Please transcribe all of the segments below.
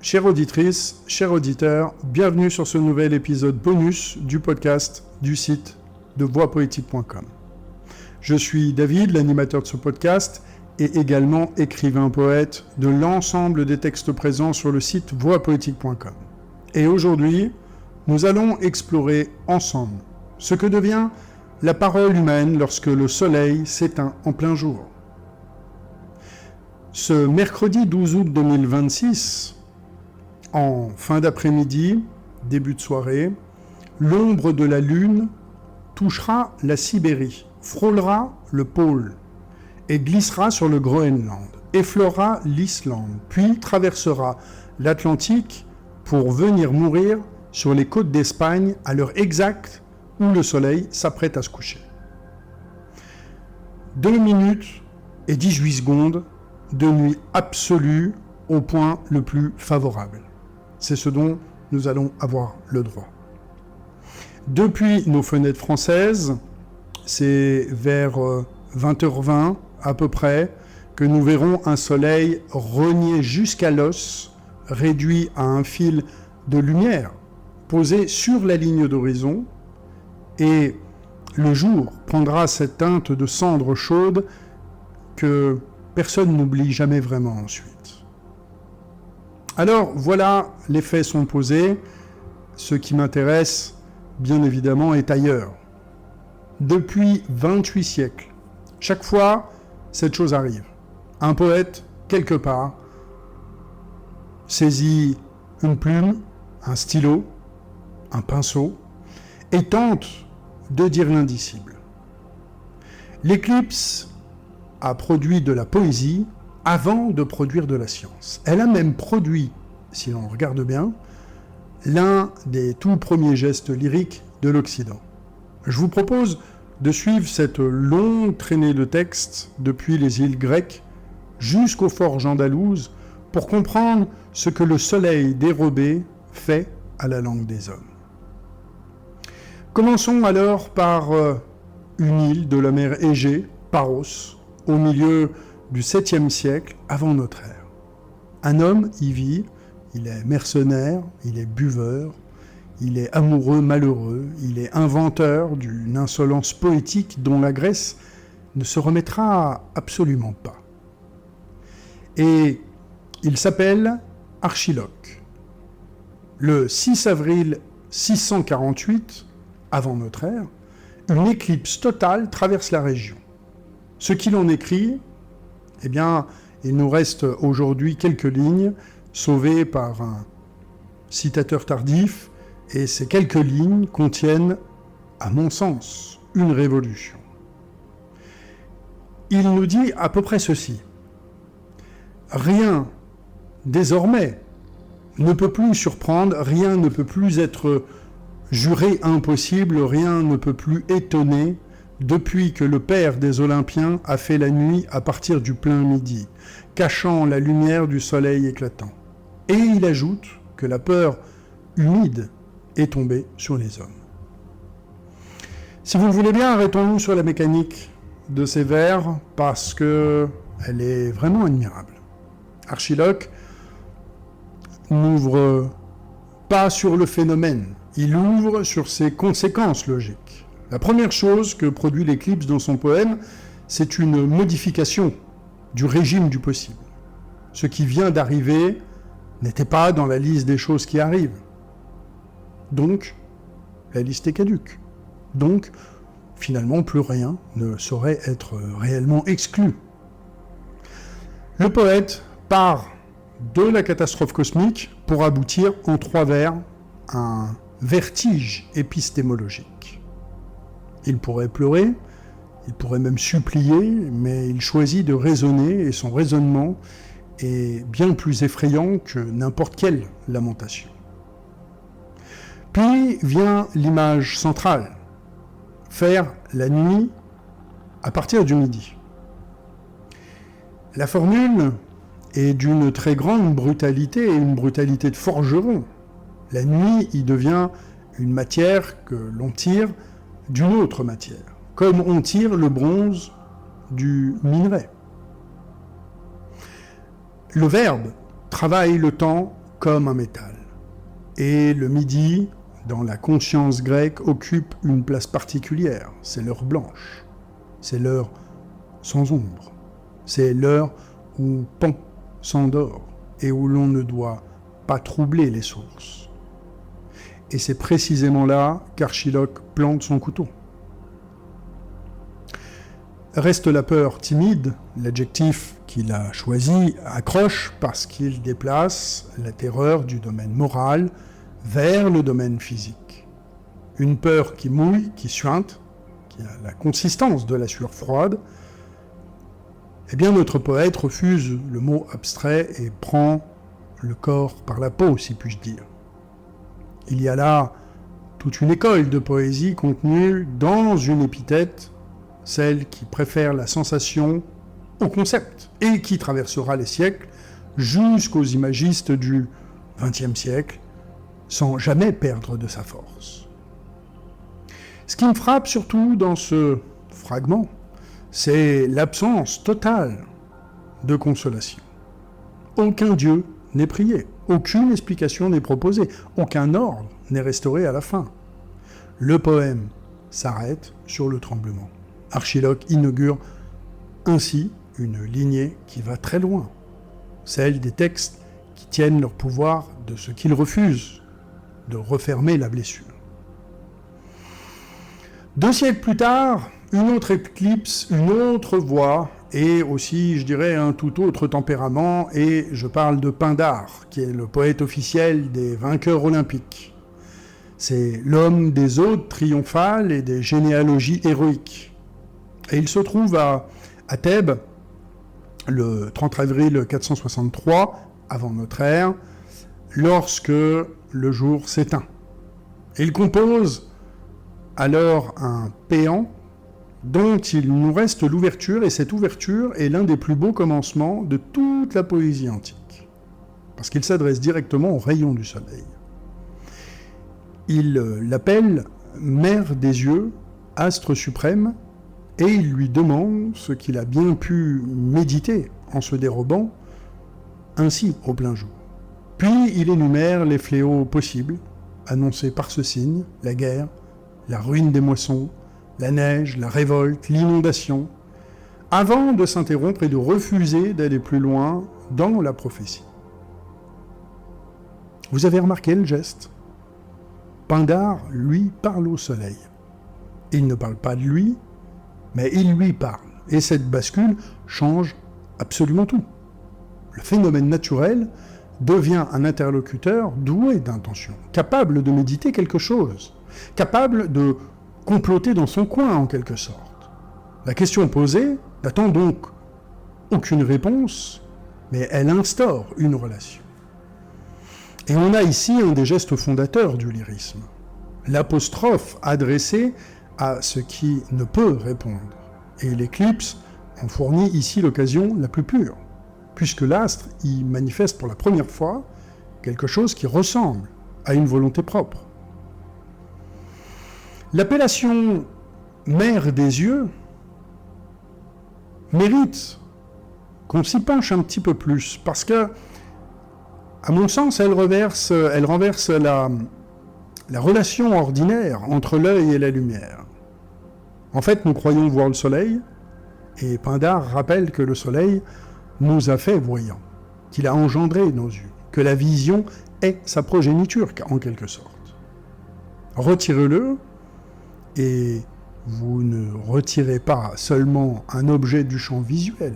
Chère auditrice, chers auditeurs, bienvenue sur ce nouvel épisode bonus du podcast du site de voixpoétique.com. Je suis David, l'animateur de ce podcast, et également écrivain-poète de l'ensemble des textes présents sur le site voixpoétique.com. Et aujourd'hui, nous allons explorer ensemble ce que devient la parole humaine lorsque le soleil s'éteint en plein jour. Ce mercredi 12 août 2026, en fin d'après-midi, début de soirée, l'ombre de la lune touchera la Sibérie, frôlera le pôle et glissera sur le Groenland, effleurera l'Islande, puis traversera l'Atlantique pour venir mourir sur les côtes d'Espagne à l'heure exacte où le soleil s'apprête à se coucher. 2 minutes et 18 secondes de nuit absolue au point le plus favorable. C'est ce dont nous allons avoir le droit. Depuis nos fenêtres françaises, c'est vers 20h20 à peu près que nous verrons un soleil rogné jusqu'à l'os, réduit à un fil de lumière posé sur la ligne d'horizon, et le jour prendra cette teinte de cendre chaude que personne n'oublie jamais vraiment ensuite. Alors voilà, les faits sont posés. Ce qui m'intéresse, bien évidemment, est ailleurs. Depuis 28 siècles, chaque fois, cette chose arrive. Un poète, quelque part, saisit une plume, un stylo, un pinceau, et tente de dire l'indicible. L'éclipse a produit de la poésie avant de produire de la science. Elle a même produit, si l'on regarde bien, l'un des tout premiers gestes lyriques de l'Occident. Je vous propose de suivre cette longue traînée de textes depuis les îles grecques jusqu'aux forges andalouses pour comprendre ce que le soleil dérobé fait à la langue des hommes. Commençons alors par une île de la mer Égée, Paros, au milieu du 7e siècle avant notre ère. Un homme y vit, il est mercenaire, il est buveur, il est amoureux malheureux, il est inventeur d'une insolence poétique dont la Grèce ne se remettra absolument pas. Et il s'appelle Archiloque. Le 6 avril 648, avant notre ère, une éclipse totale traverse la région. Ce qu'il en écrit, eh bien, il nous reste aujourd'hui quelques lignes sauvées par un citateur tardif, et ces quelques lignes contiennent, à mon sens, une révolution. Il nous dit à peu près ceci. Rien, désormais, ne peut plus surprendre, rien ne peut plus être juré impossible, rien ne peut plus étonner depuis que le père des Olympiens a fait la nuit à partir du plein midi, cachant la lumière du soleil éclatant. Et il ajoute que la peur humide est tombée sur les hommes. Si vous le voulez bien, arrêtons-nous sur la mécanique de ces vers, parce qu'elle est vraiment admirable. Archiloque n'ouvre pas sur le phénomène, il ouvre sur ses conséquences logiques. La première chose que produit l'éclipse dans son poème, c'est une modification du régime du possible. Ce qui vient d'arriver n'était pas dans la liste des choses qui arrivent. Donc, la liste est caduque. Donc, finalement, plus rien ne saurait être réellement exclu. Le poète part de la catastrophe cosmique pour aboutir en 3 vers à un vertige épistémologique. Il pourrait pleurer, il pourrait même supplier, mais il choisit de raisonner, et son raisonnement est bien plus effrayant que n'importe quelle lamentation. Puis vient l'image centrale, faire la nuit à partir du midi. La formule est d'une très grande brutalité, et une brutalité de forgeron. La nuit y devient une matière que l'on tire d'une autre matière, comme on tire le bronze du minerai. Le verbe travaille le temps comme un métal. Et le midi, dans la conscience grecque, occupe une place particulière. C'est l'heure blanche. C'est l'heure sans ombre. C'est l'heure où Pan s'endort et où l'on ne doit pas troubler les sources. Et c'est précisément là qu'Archiloque plante son couteau. Reste la peur timide, l'adjectif qu'il a choisi accroche parce qu'il déplace la terreur du domaine moral vers le domaine physique. Une peur qui mouille, qui suinte, qui a la consistance de la sueur froide. Eh bien, notre poète refuse le mot abstrait et prend le corps par la peau, si puis-je dire. Il y a là toute une école de poésie contenue dans une épithète, celle qui préfère la sensation au concept, et qui traversera les siècles jusqu'aux imagistes du XXe siècle, sans jamais perdre de sa force. Ce qui me frappe surtout dans ce fragment, c'est l'absence totale de consolation. Aucun dieu n'est prié, aucune explication n'est proposée, aucun ordre n'est restauré à la fin. Le poème s'arrête sur le tremblement. Archiloque inaugure ainsi une lignée qui va très loin, celle des textes qui tiennent leur pouvoir de ce qu'ils refusent, de refermer la blessure. 2 siècles plus tard, une autre éclipse, une autre voix, et aussi, je dirais, un tout autre tempérament, et je parle de Pindare, qui est le poète officiel des vainqueurs olympiques. C'est l'homme des odes triomphales et des généalogies héroïques. Et il se trouve à Thèbes, le 30 avril 463, avant notre ère, lorsque le jour s'éteint. Et il compose alors un péant dont il nous reste l'ouverture, et cette ouverture est l'un des plus beaux commencements de toute la poésie antique, parce qu'il s'adresse directement aux rayons du soleil. Il l'appelle mère des yeux, astre suprême, et il lui demande ce qu'il a bien pu méditer en se dérobant ainsi au plein jour. Puis il énumère les fléaux possibles, annoncés par ce signe, la guerre, la ruine des moissons, la neige, la révolte, l'inondation, avant de s'interrompre et de refuser d'aller plus loin dans la prophétie. Vous avez remarqué le geste ? Pindare, lui, parle au soleil. Il ne parle pas de lui, mais il lui parle. Et cette bascule change absolument tout. Le phénomène naturel devient un interlocuteur doué d'intention, capable de méditer quelque chose, capable de comploter dans son coin en quelque sorte. La question posée n'attend donc aucune réponse, mais elle instaure une relation. Et on a ici un des gestes fondateurs du lyrisme, l'apostrophe adressée à ce qui ne peut répondre. Et l'éclipse en fournit ici l'occasion la plus pure, puisque l'astre y manifeste pour la première fois quelque chose qui ressemble à une volonté propre. L'appellation « mère des yeux » mérite qu'on s'y penche un petit peu plus, parce que, à mon sens, elle renverse la relation ordinaire entre l'œil et la lumière. En fait, nous croyons voir le soleil, et Pindare rappelle que le soleil nous a fait voyants, qu'il a engendré nos yeux, que la vision est sa progéniture, en quelque sorte. Retirez-le, et vous ne retirez pas seulement un objet du champ visuel,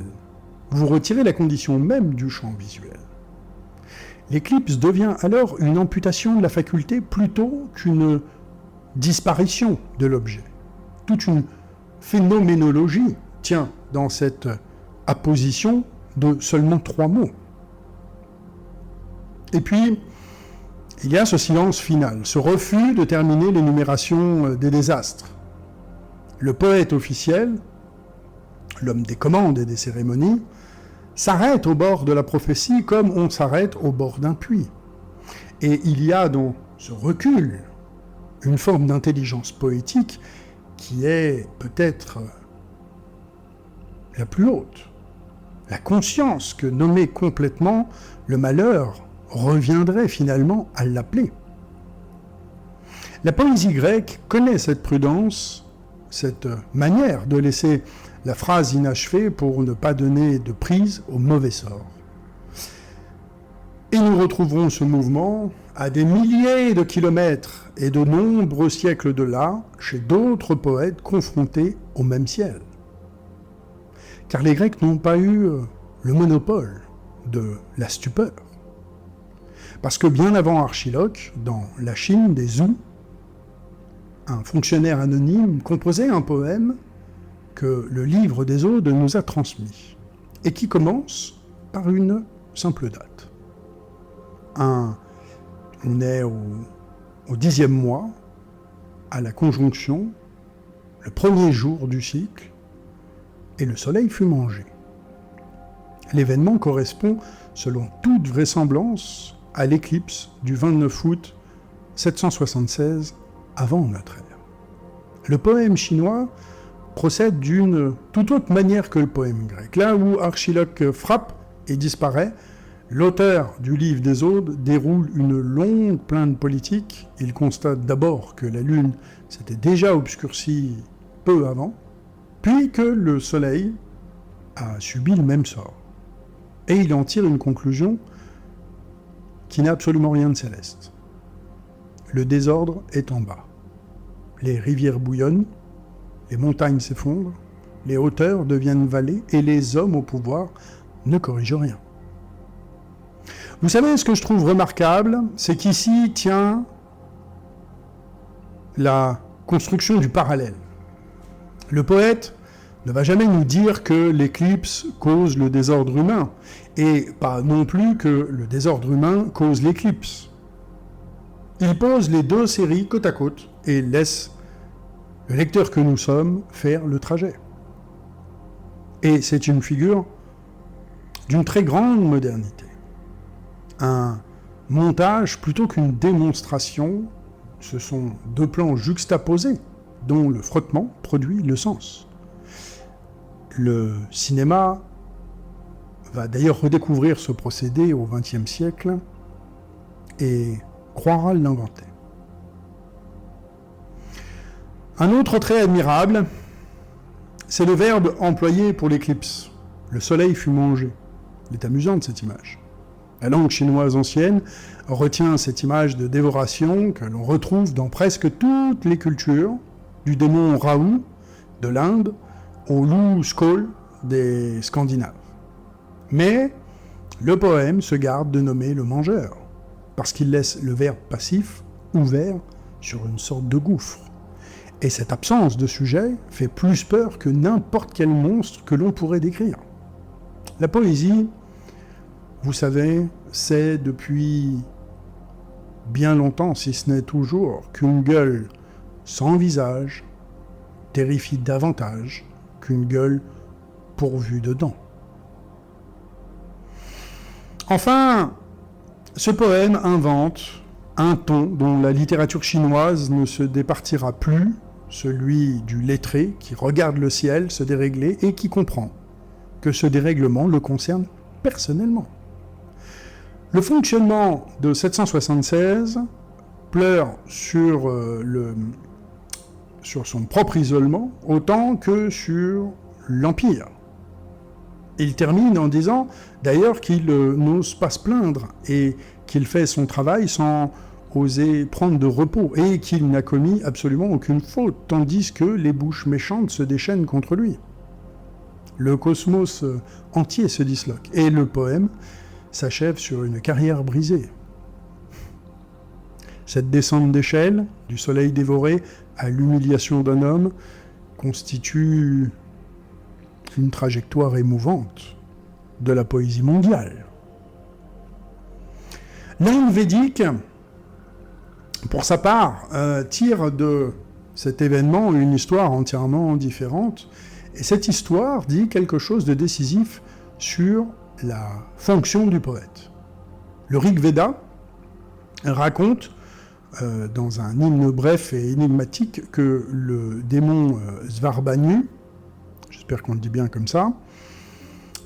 vous retirez la condition même du champ visuel. L'éclipse devient alors une amputation de la faculté plutôt qu'une disparition de l'objet. Toute une phénoménologie tient dans cette apposition de seulement 3 mots. Et puis, il y a ce silence final, ce refus de terminer l'énumération des désastres. Le poète officiel, l'homme des commandes et des cérémonies, s'arrête au bord de la prophétie comme on s'arrête au bord d'un puits. Et il y a dans ce recul une forme d'intelligence poétique qui est peut-être la plus haute. La conscience que nommer complètement le malheur reviendrait finalement à l'appeler. La poésie grecque connaît cette prudence, cette manière de laisser la phrase inachevée pour ne pas donner de prise au mauvais sort. Et nous retrouverons ce mouvement à des milliers de kilomètres et de nombreux siècles de là, chez d'autres poètes confrontés au même ciel. Car les Grecs n'ont pas eu le monopole de la stupeur. Parce que bien avant Archiloque, dans la Chine des Zhou, un fonctionnaire anonyme composait un poème que le livre des Odes nous a transmis, et qui commence par une simple date. On est au 10e mois, à la conjonction, le premier jour du cycle, et le soleil fut mangé. L'événement correspond, selon toute vraisemblance, à l'éclipse du 29 août 776 avant notre ère. Le poème chinois procède d'une toute autre manière que le poème grec. Là où Archiloque frappe et disparaît, l'auteur du livre des Odes déroule une longue plainte politique. Il constate d'abord que la lune s'était déjà obscurcie peu avant, puis que le soleil a subi le même sort. Et il en tire une conclusion qui n'a absolument rien de céleste. Le désordre est en bas. Les rivières bouillonnent, les montagnes s'effondrent, les hauteurs deviennent vallées et les hommes au pouvoir ne corrigent rien. Vous savez, ce que je trouve remarquable, c'est qu'ici tient la construction du parallèle. Le poète ne va jamais nous dire que l'éclipse cause le désordre humain, et pas non plus que le désordre humain cause l'éclipse. Il pose les deux séries côte à côte et laisse le lecteur que nous sommes faire le trajet. Et c'est une figure d'une très grande modernité. Un montage plutôt qu'une démonstration, ce sont deux plans juxtaposés dont le frottement produit le sens. Le cinéma va d'ailleurs redécouvrir ce procédé au XXe siècle et croira l'inventer. Un autre trait admirable, c'est le verbe employé pour l'éclipse. Le soleil fut mangé. Il est amusante cette image. La langue chinoise ancienne retient cette image de dévoration que l'on retrouve dans presque toutes les cultures, du démon Raoult de l'Inde au loup Skoll des Scandinaves. Mais le poème se garde de nommer le mangeur, parce qu'il laisse le verbe passif ouvert sur une sorte de gouffre. Et cette absence de sujet fait plus peur que n'importe quel monstre que l'on pourrait décrire. La poésie, vous savez, c'est depuis bien longtemps, si ce n'est toujours, qu'une gueule sans visage terrifie davantage qu'une gueule pourvue de dents. Enfin, ce poème invente un ton dont la littérature chinoise ne se départira plus, celui du lettré qui regarde le ciel se dérégler et qui comprend que ce dérèglement le concerne personnellement. Le fonctionnement de 776 pleure sur son propre isolement autant que sur l'Empire. Il termine en disant d'ailleurs qu'il n'ose pas se plaindre et qu'il fait son travail sans oser prendre de repos et qu'il n'a commis absolument aucune faute, tandis que les bouches méchantes se déchaînent contre lui. Le cosmos entier se disloque et le poème s'achève sur une carrière brisée. Cette descente d'échelle, du soleil dévoré à l'humiliation d'un homme, constitue une trajectoire émouvante de la poésie mondiale. L'Inde védique, pour sa part, tire de cet événement une histoire entièrement différente, et cette histoire dit quelque chose de décisif sur la fonction du poète. Le Rig Veda raconte, dans un hymne bref et énigmatique, que le démon Svarbhanu, j'espère qu'on le dit bien comme ça,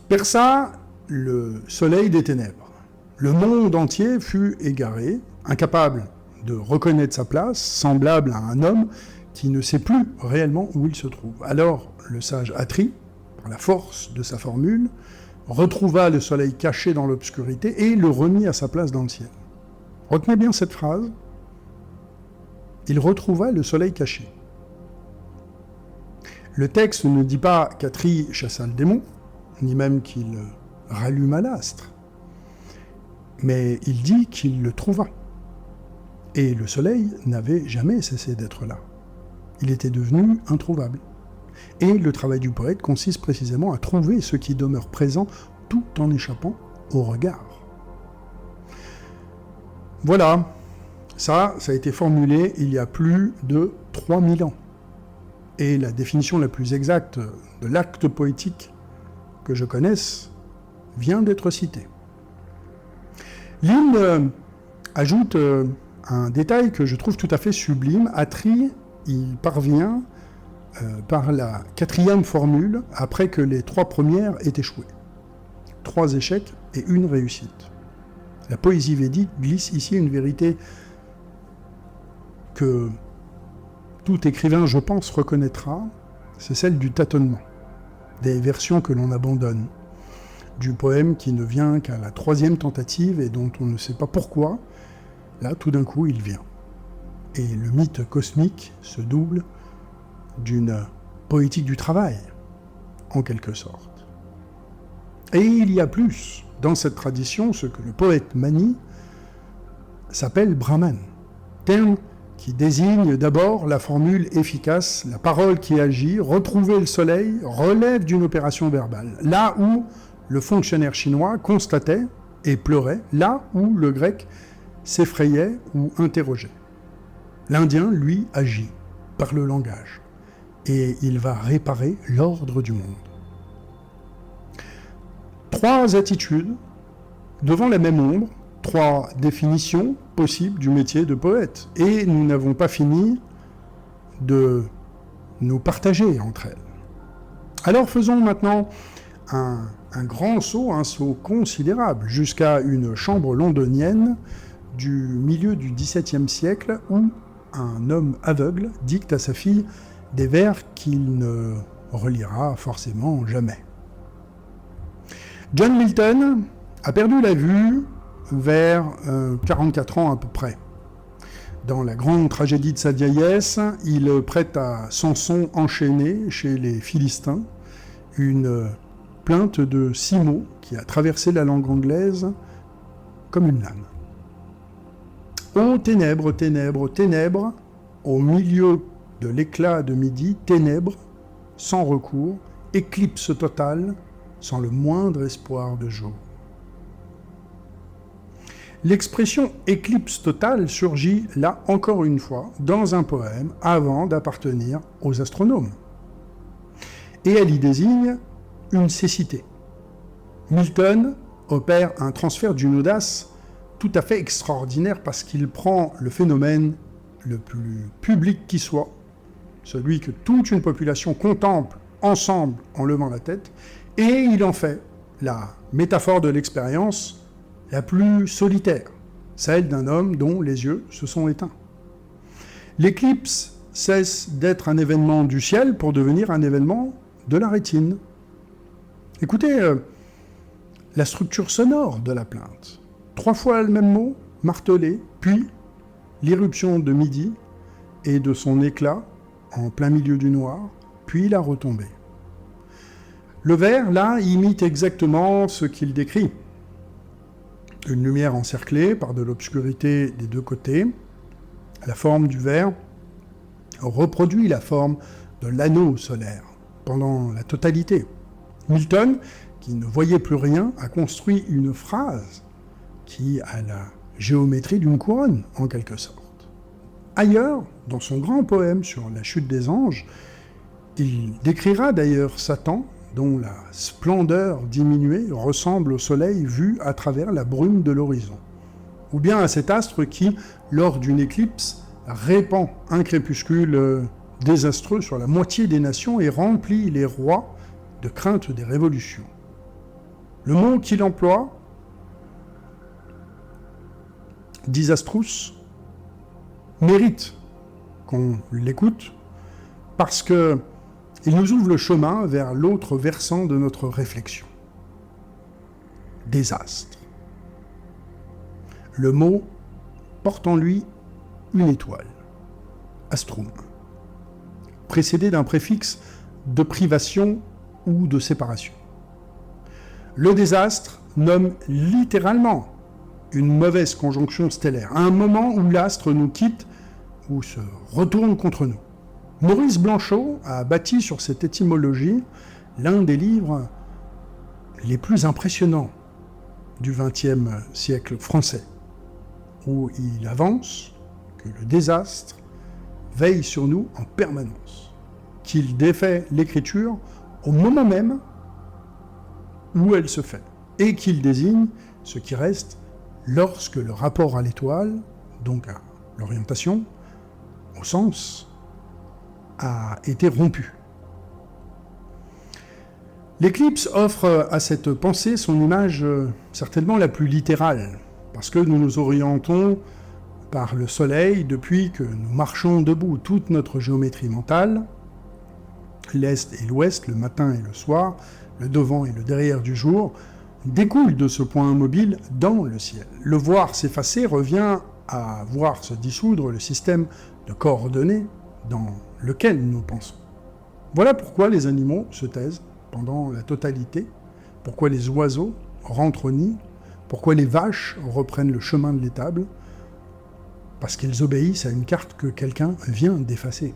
perça le soleil des ténèbres. Le monde entier fut égaré, incapable de reconnaître sa place, semblable à un homme qui ne sait plus réellement où il se trouve. Alors, le sage Atri, par la force de sa formule, retrouva le soleil caché dans l'obscurité et le remit à sa place dans le ciel. Retenez bien cette phrase. Il retrouva le soleil caché. Le texte ne dit pas qu'Atri chassa le démon, ni même qu'il ralluma l'astre, mais il dit qu'il le trouva. Et le soleil n'avait jamais cessé d'être là. Il était devenu introuvable. Et le travail du poète consiste précisément à trouver ce qui demeure présent tout en échappant au regard. Voilà, ça a été formulé il y a plus de 3000 ans. Et la définition la plus exacte de l'acte poétique que je connaisse vient d'être citée. L'hymne ajoute un détail que je trouve tout à fait sublime. Atri y parvient par la 4e formule, après que les 3 premières aient échoué. 3 échecs et 1 réussite. La poésie védique glisse ici une vérité que tout écrivain, je pense, reconnaîtra, c'est celle du tâtonnement, des versions que l'on abandonne, du poème qui ne vient qu'à la 3e tentative et dont on ne sait pas pourquoi, là, tout d'un coup, il vient. Et le mythe cosmique se double d'une poétique du travail, en quelque sorte. Et il y a plus. Dans cette tradition, ce que le poète manie s'appelle Brahman, terme qui désigne d'abord la formule efficace, la parole qui agit, retrouver le soleil, relève d'une opération verbale. Là où le fonctionnaire chinois constatait et pleurait, là où le grec s'effrayait ou interrogeait. L'Indien, lui, agit par le langage. Et il va réparer l'ordre du monde. 3 attitudes devant la même ombre, 3 définitions possibles du métier de poète. Et nous n'avons pas fini de nous partager entre elles. Alors faisons maintenant un grand saut, un saut considérable, jusqu'à une chambre londonienne du milieu du XVIIe siècle où un homme aveugle dicte à sa fille des vers qu'il ne relira forcément jamais. John Milton a perdu la vue vers 44 ans à peu près. Dans la grande tragédie de sa vieillesse, il prête à Samson enchaîné chez les Philistins une plainte de 6 mots qui a traversé la langue anglaise comme une lame. Ô ténèbres, ténèbres, ténèbres, au milieu de l'éclat de midi, ténèbres, sans recours, éclipse totale, sans le moindre espoir de jour. L'expression éclipse totale surgit là encore une fois dans un poème avant d'appartenir aux astronomes. Et elle y désigne une cécité. Milton opère un transfert d'une audace tout à fait extraordinaire parce qu'il prend le phénomène le plus public qui soit, celui que toute une population contemple ensemble en levant la tête, et il en fait la métaphore de l'expérience la plus solitaire, celle d'un homme dont les yeux se sont éteints. L'éclipse cesse d'être un événement du ciel pour devenir un événement de la rétine. Écoutez la structure sonore de la plainte. 3 fois le même mot, martelé, puis l'irruption de midi et de son éclat en plein milieu du noir, puis la retombée. Le vers, là, imite exactement ce qu'il décrit. Une lumière encerclée par de l'obscurité des 2 côtés. La forme du vers reproduit la forme de l'anneau solaire pendant la totalité. Milton, qui ne voyait plus rien, a construit une phrase qui a la géométrie d'une couronne, en quelque sorte. Ailleurs, dans son grand poème sur la chute des anges, il décrira d'ailleurs Satan, dont la splendeur diminuée ressemble au soleil vu à travers la brume de l'horizon, ou bien à cet astre qui, lors d'une éclipse, répand un crépuscule désastreux sur la moitié des nations et remplit les rois de crainte des révolutions. Le mot qu'il emploie Disastrous mérite qu'on l'écoute parce qu'il nous ouvre le chemin vers l'autre versant de notre réflexion. Désastre. Le mot porte en lui une étoile, astrum, précédé d'un préfixe de privation ou de séparation. Le désastre nomme littéralement une mauvaise conjonction stellaire, un moment où l'astre nous quitte ou se retourne contre nous. Maurice Blanchot a bâti sur cette étymologie l'un des livres les plus impressionnants du XXe siècle français, où il avance que le désastre veille sur nous en permanence, qu'il défait l'écriture au moment même où elle se fait, et qu'il désigne ce qui reste lorsque le rapport à l'étoile, donc à l'orientation, au sens, a été rompu. L'éclipse offre à cette pensée son image certainement la plus littérale, parce que nous nous orientons par le soleil depuis que nous marchons debout. Toute notre géométrie mentale, l'est et l'ouest, le matin et le soir, le devant et le derrière du jour, découle de ce point mobile dans le ciel. Le voir s'effacer revient à voir se dissoudre le système de coordonnées dans lequel nous pensons. Voilà pourquoi les animaux se taisent pendant la totalité, pourquoi les oiseaux rentrent au nid, pourquoi les vaches reprennent le chemin de l'étable, parce qu'ils obéissent à une carte que quelqu'un vient d'effacer.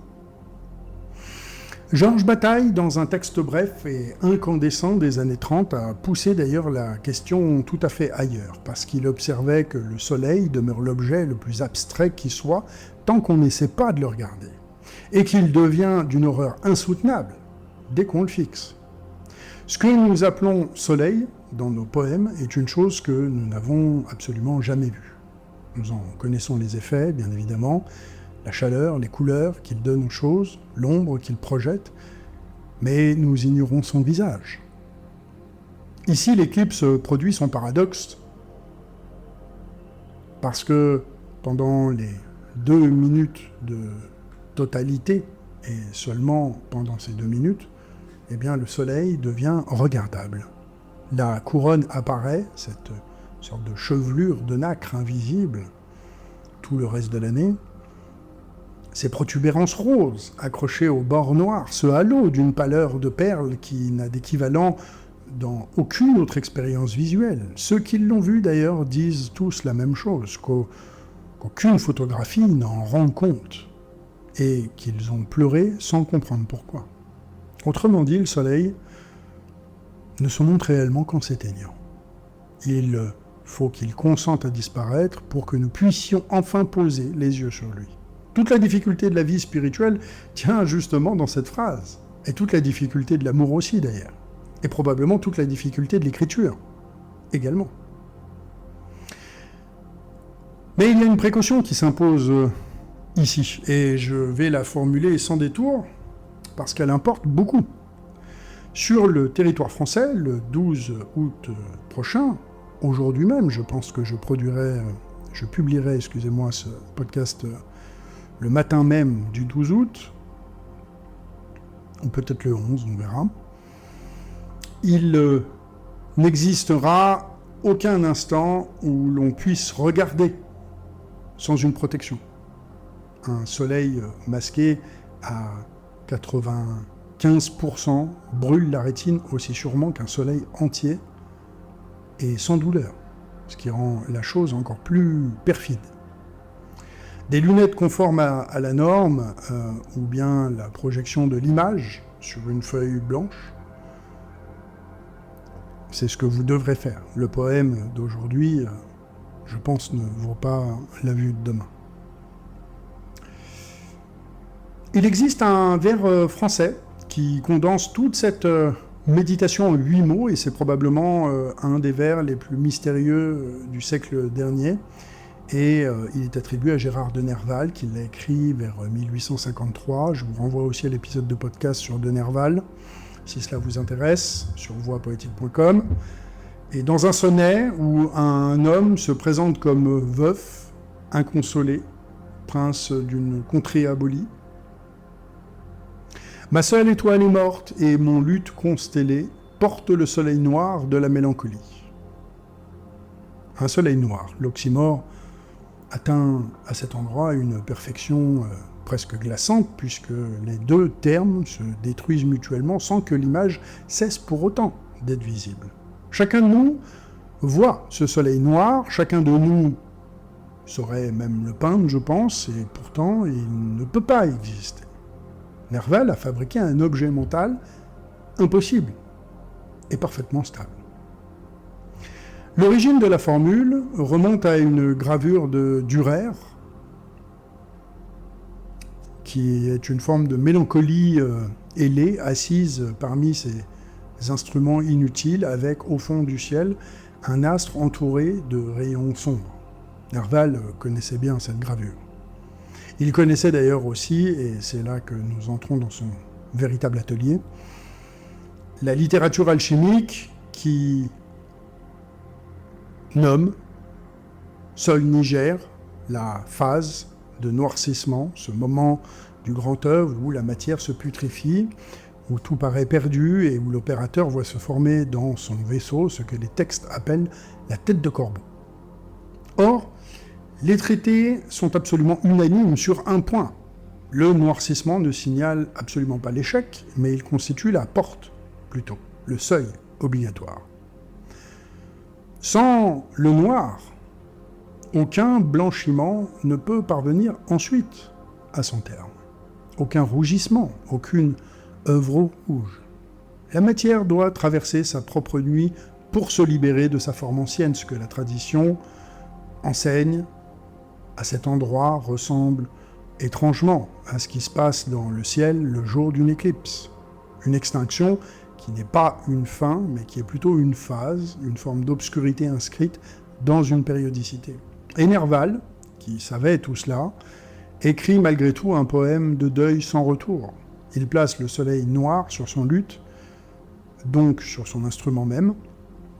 Georges Bataille, dans un texte bref et incandescent des années 30, a poussé d'ailleurs la question tout à fait ailleurs, parce qu'il observait que le soleil demeure l'objet le plus abstrait qui soit, tant qu'on n'essaie pas de le regarder, et qu'il devient d'une horreur insoutenable dès qu'on le fixe. Ce que nous appelons soleil dans nos poèmes est une chose que nous n'avons absolument jamais vue. Nous en connaissons les effets, bien évidemment, la chaleur, les couleurs qu'il donne aux choses, l'ombre qu'il projette, mais nous ignorons son visage. Ici, l'éclipse produit son paradoxe, parce que pendant les 2 minutes de totalité, et seulement pendant ces 2 minutes, eh bien, le soleil devient regardable. La couronne apparaît, cette sorte de chevelure de nacre invisible, tout le reste de l'année. Ces protubérances roses, accrochées au bord noir, ce halo d'une pâleur de perles qui n'a d'équivalent dans aucune autre expérience visuelle. Ceux qui l'ont vu, d'ailleurs, disent tous la même chose, qu'aucune photographie n'en rend compte, et qu'ils ont pleuré sans comprendre pourquoi. Autrement dit, le soleil ne se montre réellement qu'en s'éteignant. Il faut qu'il consente à disparaître pour que nous puissions enfin poser les yeux sur lui. Toute la difficulté de la vie spirituelle tient justement dans cette phrase, et toute la difficulté de l'amour aussi d'ailleurs, et probablement toute la difficulté de l'écriture également. Mais il y a une précaution qui s'impose ici, et je vais la formuler sans détour, parce qu'elle importe beaucoup. Sur le territoire français, le 12 août prochain, aujourd'hui même, je pense que je publierai ce podcast le matin même du 12 août, ou peut-être le 11, on verra. Il n'existera aucun instant où l'on puisse regarder sans une protection. Un soleil masqué à 95% brûle la rétine aussi sûrement qu'un soleil entier et sans douleur, ce qui rend la chose encore plus perfide. Des lunettes conformes à la norme, ou bien la projection de l'image sur une feuille blanche, c'est ce que vous devrez faire. Le poème d'aujourd'hui, je pense, ne vaut pas la vue de demain. Il existe un vers français qui condense toute cette méditation en 8 mots, et c'est probablement un des vers les plus mystérieux du siècle dernier. Et il est attribué à Gérard de Nerval, qui l'a écrit vers 1853. Je vous renvoie aussi à l'épisode de podcast sur de Nerval, si cela vous intéresse, sur voixpoétique.com. Et dans un sonnet où un homme se présente comme veuf inconsolé, prince d'une contrée abolie. Ma seule étoile est morte et mon luth constellé porte le soleil noir de la mélancolie. Un soleil noir, l'oxymore atteint à cet endroit une perfection presque glaçante puisque les deux termes se détruisent mutuellement sans que l'image cesse pour autant d'être visible. Chacun de nous voit ce soleil noir, chacun de nous saurait même le peindre, je pense, et pourtant il ne peut pas exister. Nerval a fabriqué un objet mental impossible et parfaitement stable. L'origine de la formule remonte à une gravure de Dürer, qui est une forme de mélancolie ailée, assise parmi ces instruments inutiles, avec au fond du ciel un astre entouré de rayons sombres. Nerval connaissait bien cette gravure. Il connaissait d'ailleurs aussi, et c'est là que nous entrons dans son véritable atelier, la littérature alchimique qui nomme Sol Niger la phase de noircissement, ce moment du grand œuvre où la matière se putrefie, où tout paraît perdu et où l'opérateur voit se former dans son vaisseau ce que les textes appellent la tête de corbeau. Or, les traités sont absolument unanimes sur un point. Le noircissement ne signale absolument pas l'échec, mais il constitue la porte, plutôt, le seuil obligatoire. Sans le noir, aucun blanchiment ne peut parvenir ensuite à son terme. Aucun rougissement, aucune œuvre rouge. La matière doit traverser sa propre nuit pour se libérer de sa forme ancienne, ce que la tradition enseigne à cet endroit ressemble étrangement à ce qui se passe dans le ciel le jour d'une éclipse. Une extinction qui n'est pas une fin, mais qui est plutôt une phase, une forme d'obscurité inscrite dans une périodicité. Et Nerval, qui savait tout cela, écrit malgré tout un poème de deuil sans retour. Il place le soleil noir sur son luth, donc sur son instrument même,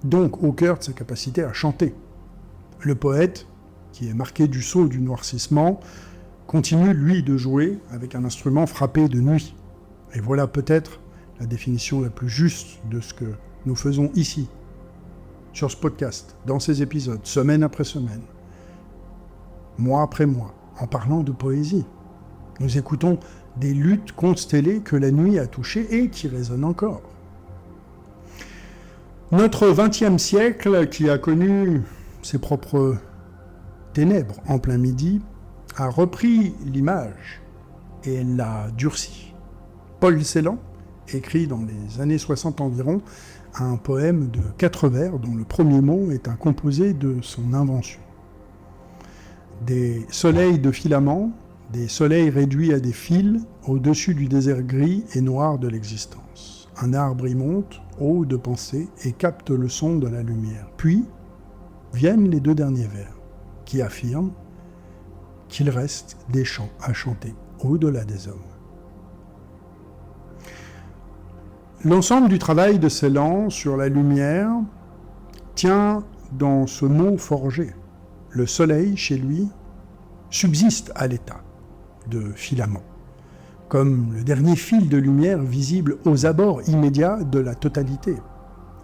donc au cœur de sa capacité à chanter. Le poète, qui est marqué du sceau du noircissement, continue, lui, de jouer avec un instrument frappé de nuit. Et voilà peut-être la définition la plus juste de ce que nous faisons ici, sur ce podcast, dans ces épisodes, semaine après semaine, mois après mois, en parlant de poésie. Nous écoutons des luths constellés que la nuit a touchés et qui résonnent encore. Notre XXe siècle, qui a connu ses propres ténèbres en plein midi, a repris l'image et l'a durcie. Paul Celan écrit dans les années 60 environ un poème de 4 vers dont le premier mot est un composé de son invention. Des soleils de filaments, des soleils réduits à des fils au-dessus du désert gris et noir de l'existence. Un arbre y monte, haut de pensée, et capte le son de la lumière. Puis viennent les 2 derniers vers, qui affirment qu'il reste des chants à chanter au-delà des hommes. L'ensemble du travail de Celan sur la lumière tient dans ce mot forgé. Le soleil, chez lui, subsiste à l'état de filament, comme le dernier fil de lumière visible aux abords immédiats de la totalité.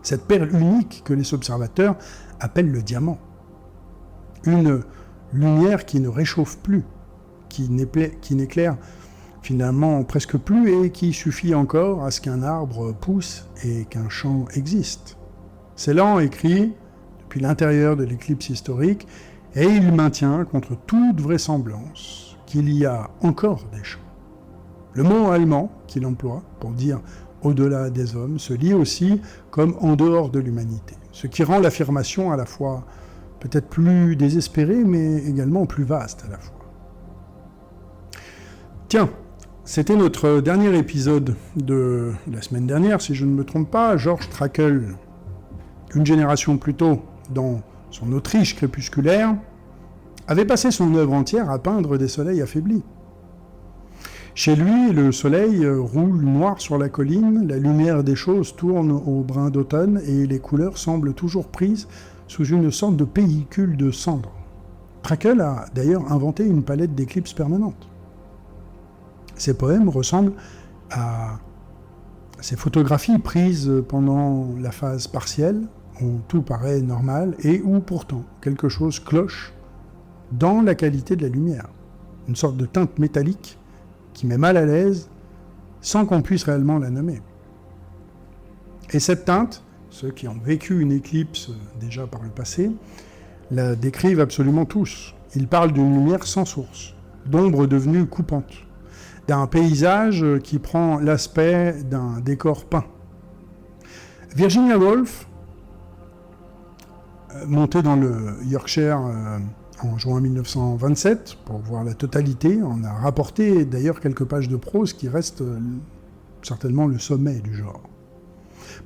Cette perle unique que les observateurs appellent le diamant. Une lumière qui ne réchauffe plus, qui n'éclaire finalement presque plus et qui suffit encore à ce qu'un arbre pousse et qu'un champ existe. Celan écrit depuis l'intérieur de l'éclipse historique et il maintient contre toute vraisemblance qu'il y a encore des champs. Le mot allemand qu'il emploie pour dire au-delà des hommes se lit aussi comme en dehors de l'humanité, ce qui rend l'affirmation à la fois peut-être plus désespérée mais également plus vaste à la fois. Tiens, c'était notre dernier épisode de la semaine dernière, si je ne me trompe pas. Georges Trakl, une génération plus tôt, dans son Autriche crépusculaire, avait passé son œuvre entière à peindre des soleils affaiblis. Chez lui, le soleil roule noir sur la colline, la lumière des choses tourne au brin d'automne et les couleurs semblent toujours prises sous une sorte de pellicule de cendre. Trakl a d'ailleurs inventé une palette d'éclipses permanentes. Ses poèmes ressemblent à ces photographies prises pendant la phase partielle, où tout paraît normal et où pourtant quelque chose cloche dans la qualité de la lumière. Une sorte de teinte métallique qui met mal à l'aise sans qu'on puisse réellement la nommer. Et cette teinte, ceux qui ont vécu une éclipse déjà par le passé, la décrivent absolument tous. Ils parlent d'une lumière sans source, d'ombres devenues coupantes, d'un paysage qui prend l'aspect d'un décor peint. Virginia Woolf, montée dans le Yorkshire en juin 1927, pour voir la totalité, en a rapporté d'ailleurs quelques pages de prose qui restent certainement le sommet du genre.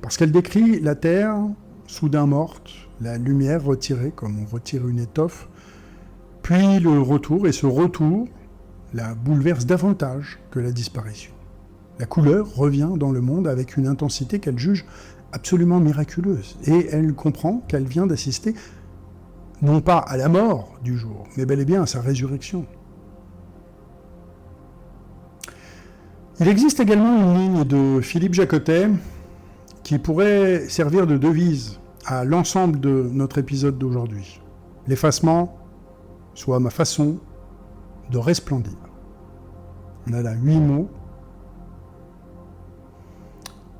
Parce qu'elle décrit la Terre soudain morte, la lumière retirée, comme on retire une étoffe, puis le retour, et ce retour la bouleverse davantage que la disparition. La couleur revient dans le monde avec une intensité qu'elle juge absolument miraculeuse, et elle comprend qu'elle vient d'assister non pas à la mort du jour, mais bel et bien à sa résurrection. Il existe également une ligne de Philippe Jacotet qui pourrait servir de devise à l'ensemble de notre épisode d'aujourd'hui. L'effacement soit ma façon de resplendir. On a là 8 mots.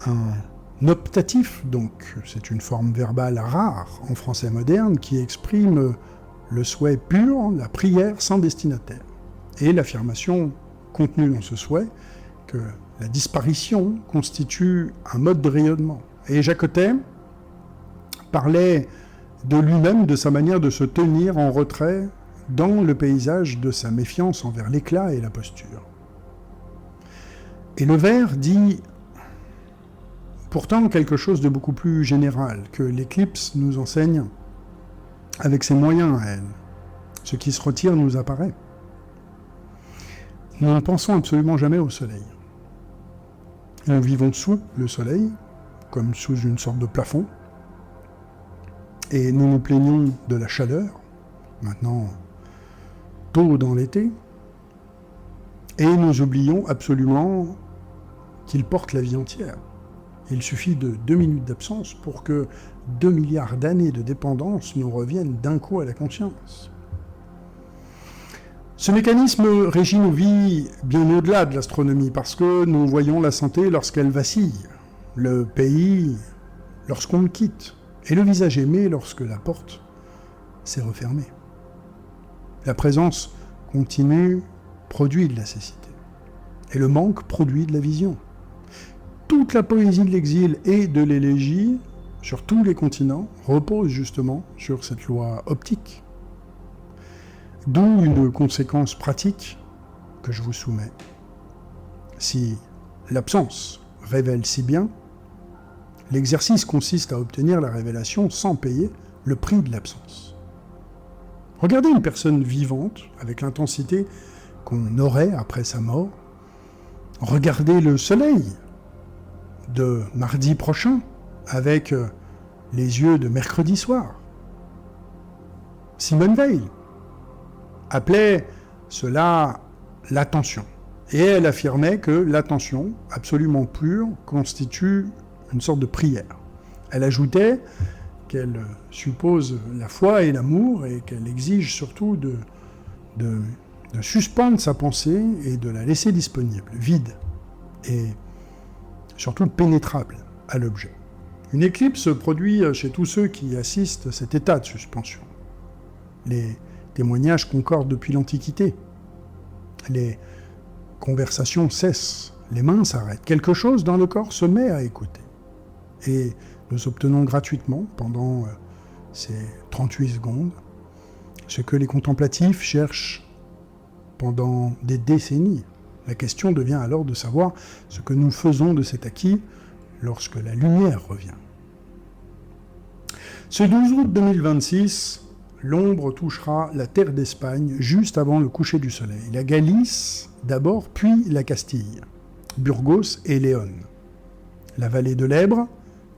Un optatif, donc, c'est une forme verbale rare en français moderne qui exprime le souhait pur, la prière sans destinataire. Et l'affirmation contenue dans ce souhait que la disparition constitue un mode de rayonnement. Et Jacotet parlait de lui-même, de sa manière de se tenir en retrait dans le paysage de sa méfiance envers l'éclat et la posture. Et le vers dit pourtant quelque chose de beaucoup plus général, que l'éclipse nous enseigne avec ses moyens à elle. Ce qui se retire nous apparaît. Nous ne pensons absolument jamais au soleil. Nous vivons sous le soleil, comme sous une sorte de plafond, et nous nous plaignons de la chaleur, maintenant tôt dans l'été, et nous oublions absolument qu'il porte la vie entière. Il suffit de 2 minutes d'absence pour que 2 milliards d'années de dépendance nous reviennent d'un coup à la conscience. Ce mécanisme régit nos vies bien au-delà de l'astronomie, parce que nous voyons la santé lorsqu'elle vacille, le pays lorsqu'on le quitte, et le visage aimé lorsque la porte s'est refermée. La présence continue produit de la cécité, et le manque produit de la vision. Toute la poésie de l'exil et de l'élégie, sur tous les continents, repose justement sur cette loi optique. D'où une conséquence pratique que je vous soumets. Si l'absence révèle si bien, l'exercice consiste à obtenir la révélation sans payer le prix de l'absence. Regardez une personne vivante avec l'intensité qu'on aurait après sa mort. Regardez le soleil de mardi prochain avec les yeux de mercredi soir. Simone Veil appelait cela l'attention. Et elle affirmait que l'attention, absolument pure, constitue une sorte de prière. Elle ajoutait qu'elle suppose la foi et l'amour et qu'elle exige surtout de suspendre sa pensée et de la laisser disponible, vide et surtout pénétrable à l'objet. Une éclipse produit chez tous ceux qui assistent cet état de suspension. Les témoignages concordent depuis l'Antiquité. Les conversations cessent, les mains s'arrêtent. Quelque chose dans le corps se met à écouter. Et nous obtenons gratuitement, pendant ces 38 secondes, ce que les contemplatifs cherchent pendant des décennies. La question devient alors de savoir ce que nous faisons de cet acquis lorsque la lumière revient. Ce 12 août 2026, l'ombre touchera la terre d'Espagne juste avant le coucher du soleil. La Galice d'abord, puis la Castille, Burgos et Léon. La vallée de l'Èbre,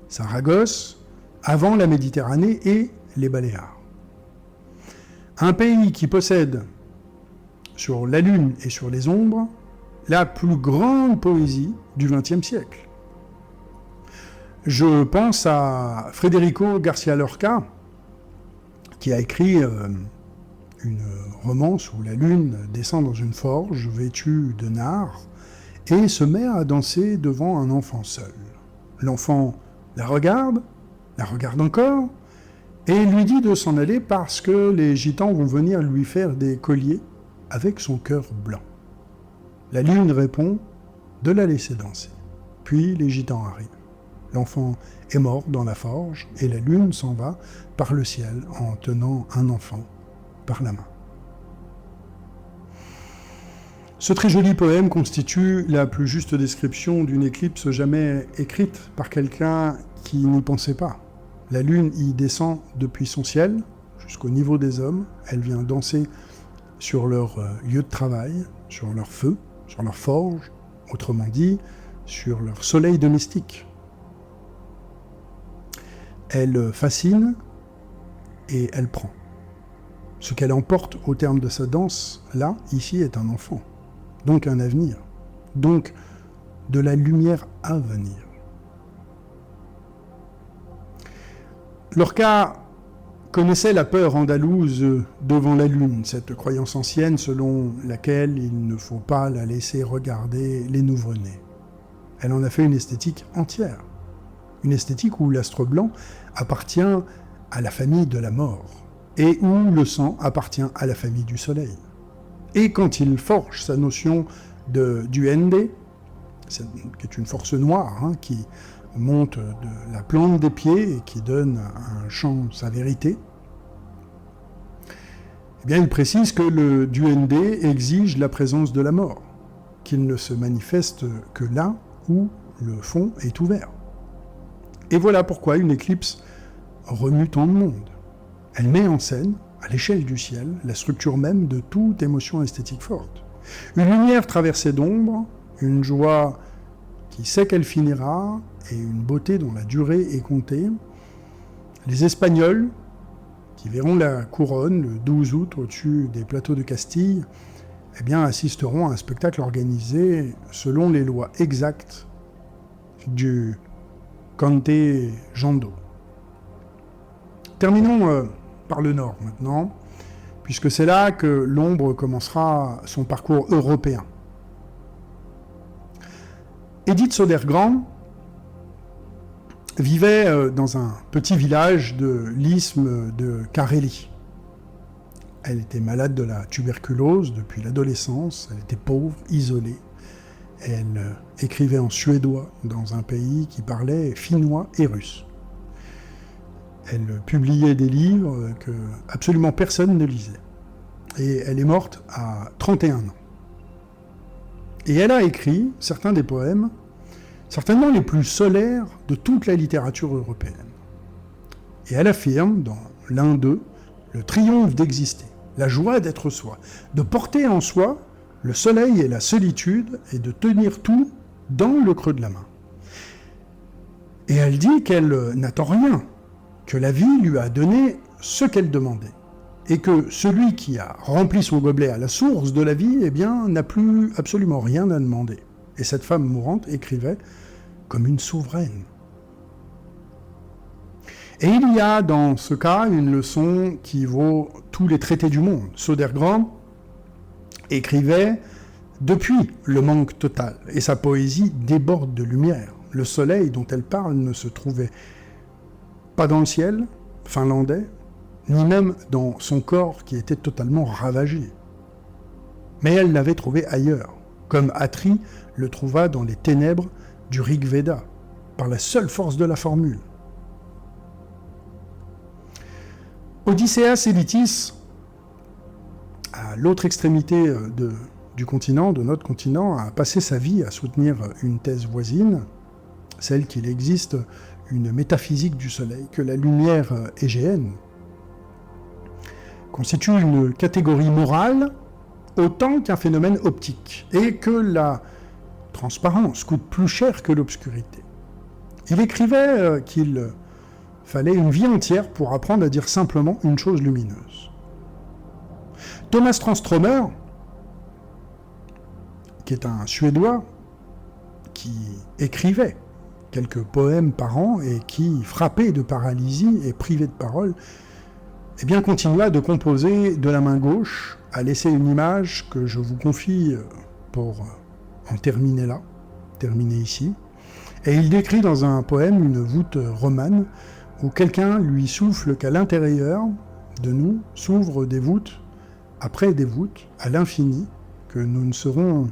Saragosse, avant la Méditerranée et les Baléares. Un pays qui possède sur la lune et sur les ombres la plus grande poésie du XXe siècle. Je pense à Federico García Lorca, qui a écrit une romance où la lune descend dans une forge vêtue de nard et se met à danser devant un enfant seul. L'enfant la regarde encore, et lui dit de s'en aller parce que les gitans vont venir lui faire des colliers avec son cœur blanc. La lune répond de la laisser danser. Puis les gitans arrivent. L'enfant est mort dans la forge et la lune s'en va par le ciel en tenant un enfant par la main. Ce très joli poème constitue la plus juste description d'une éclipse jamais écrite par quelqu'un qui n'y pensait pas. La lune y descend depuis son ciel jusqu'au niveau des hommes. Elle vient danser sur leur lieu de travail, sur leur feu, sur leur forge, autrement dit, sur leur soleil domestique. Elle fascine et elle prend. Ce qu'elle emporte au terme de sa danse, là, ici, est un enfant. Donc un avenir. Donc de la lumière à venir. Lorca connaissait la peur andalouse devant la lune, cette croyance ancienne selon laquelle il ne faut pas la laisser regarder les nouveau-nés. Elle en a fait une esthétique entière. Une esthétique où l'astre blanc appartient à la famille de la mort et où le sang appartient à la famille du soleil. Et quand il forge sa notion de duende, qui est une force noire qui monte de la plante des pieds et qui donne à un chant sa vérité, eh bien il précise que le duende exige la présence de la mort, qu'il ne se manifeste que là où le fond est ouvert. Et voilà pourquoi une éclipse remue tant de monde. Elle met en scène, à l'échelle du ciel, la structure même de toute émotion esthétique forte. Une lumière traversée d'ombre, une joie qui sait qu'elle finira, et une beauté dont la durée est comptée. Les Espagnols, qui verront la couronne le 12 août au-dessus des plateaux de Castille, eh bien, assisteront à un spectacle organisé selon les lois exactes du Conte Jando. Terminons par le nord maintenant, puisque c'est là que l'ombre commencera son parcours européen. Edith Södergran vivait dans un petit village de l'isthme de Carélie. Elle était malade de la tuberculose depuis l'adolescence, elle était pauvre, isolée. Elle écrivait en suédois dans un pays qui parlait finnois et russe. Elle publiait des livres que absolument personne ne lisait. Et elle est morte à 31 ans. Et elle a écrit certains des poèmes, certainement les plus solaires de toute la littérature européenne. Et elle affirme, dans l'un d'eux, le triomphe d'exister, la joie d'être soi, de porter en soi le soleil et la solitude, et de tenir tout dans le creux de la main. Et elle dit qu'elle n'attend rien, que la vie lui a donné ce qu'elle demandait, et que celui qui a rempli son gobelet à la source de la vie, eh bien, n'a plus absolument rien à demander. Et cette femme mourante écrivait comme une souveraine. Et il y a dans ce cas une leçon qui vaut tous les traités du monde. Södergran écrivait depuis le manque total, et sa poésie déborde de lumière. Le soleil dont elle parle ne se trouvait pas dans le ciel finlandais, ni même dans son corps qui était totalement ravagé. Mais elle l'avait trouvé ailleurs, comme Atri le trouva dans les ténèbres du Rig Veda, par la seule force de la formule. Odysseas Elitis, à l'autre extrémité du continent, de notre continent, a passé sa vie à soutenir une thèse voisine, celle qu'il existe une métaphysique du soleil, que la lumière égéenne constitue une catégorie morale autant qu'un phénomène optique, et que la transparence coûte plus cher que l'obscurité. Il écrivait qu'il fallait une vie entière pour apprendre à dire simplement une chose lumineuse. Thomas Tranströmer, qui est un Suédois qui écrivait quelques poèmes par an et qui, frappé de paralysie et privé de parole, eh bien, continua de composer de la main gauche, a laissé une image que je vous confie pour en terminer là, terminer ici. Et il décrit dans un poème une voûte romane où quelqu'un lui souffle qu'à l'intérieur de nous s'ouvrent des voûtes après des voûtes à l'infini, que nous ne serons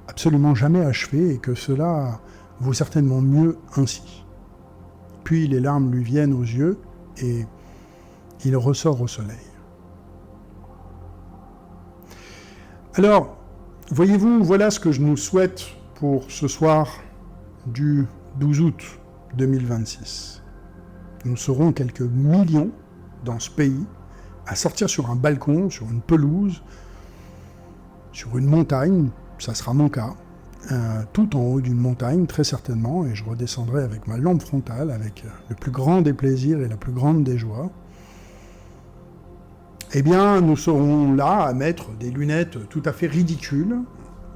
absolument jamais achevés et que cela vaut certainement mieux ainsi. Puis les larmes lui viennent aux yeux et il ressort au soleil. Alors, voyez-vous, voilà ce que je nous souhaite pour ce soir du 12 août 2026. Nous serons quelques millions dans ce pays à sortir sur un balcon, sur une pelouse, sur une montagne, ça sera mon cas, tout en haut d'une montagne, très certainement, et je redescendrai avec ma lampe frontale, avec le plus grand des plaisirs et la plus grande des joies. Eh bien, nous serons là à mettre des lunettes tout à fait ridicules,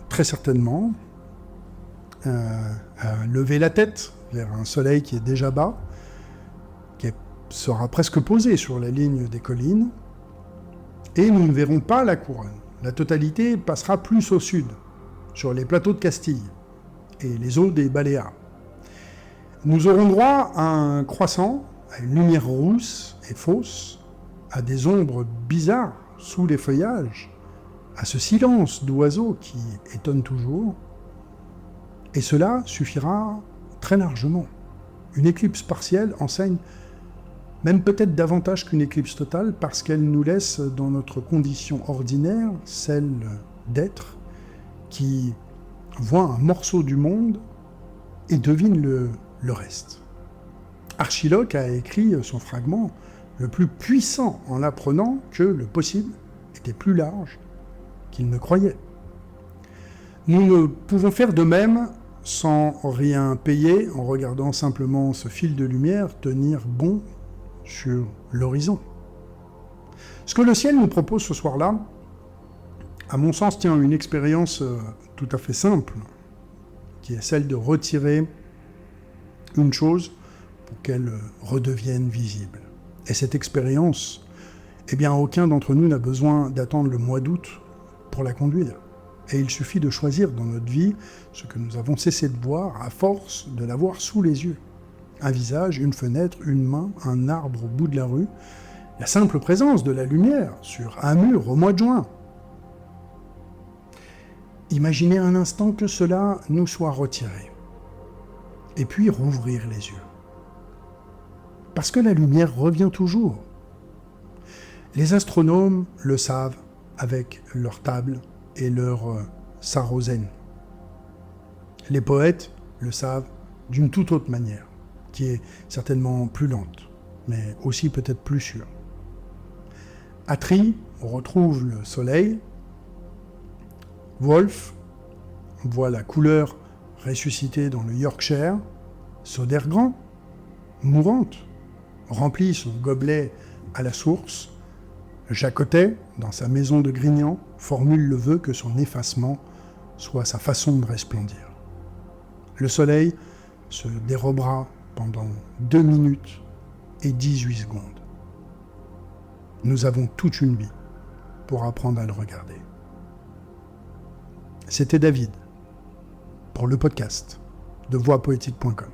très certainement, à lever la tête vers un soleil qui est déjà bas, qui sera presque posé sur la ligne des collines, et nous ne verrons pas la couronne. La totalité passera plus au sud, sur les plateaux de Castille et les eaux des Baléares. Nous aurons droit à un croissant, à une lumière rousse et fausse, à des ombres bizarres sous les feuillages, à ce silence d'oiseaux qui étonne toujours. Et cela suffira très largement. Une éclipse partielle enseigne même peut-être davantage qu'une éclipse totale, parce qu'elle nous laisse dans notre condition ordinaire, celle d'être, qui voit un morceau du monde et devine le reste. Archiloque a écrit son fragment le plus puissant en apprenant que le possible était plus large qu'il ne croyait. Nous ne pouvons faire de même sans rien payer, en regardant simplement ce fil de lumière tenir bon sur l'horizon. Ce que le ciel nous propose ce soir-là, à mon sens, tient une expérience tout à fait simple, qui est celle de retirer une chose pour qu'elle redevienne visible. Et cette expérience, eh bien, aucun d'entre nous n'a besoin d'attendre le mois d'août pour la conduire. Et il suffit de choisir dans notre vie ce que nous avons cessé de voir à force de l'avoir sous les yeux. Un visage, une fenêtre, une main, un arbre au bout de la rue, la simple présence de la lumière sur un mur au mois de juin. Imaginez un instant que cela nous soit retiré, et puis rouvrir les yeux. Parce que la lumière revient toujours. Les astronomes le savent avec leur table et leur sarrosène. Les poètes le savent d'une toute autre manière, qui est certainement plus lente, mais aussi peut-être plus sûre. À Tree, on retrouve le soleil. Wolfe voit la couleur ressuscitée dans le Yorkshire. Södergran, mourante, remplit son gobelet à la source. Jacotet, dans sa maison de Grignan, formule le vœu que son effacement soit sa façon de resplendir. Le soleil se dérobera pendant 2 minutes et 18 secondes. Nous avons toute une vie pour apprendre à le regarder. C'était David pour le podcast de voixpoétique.com.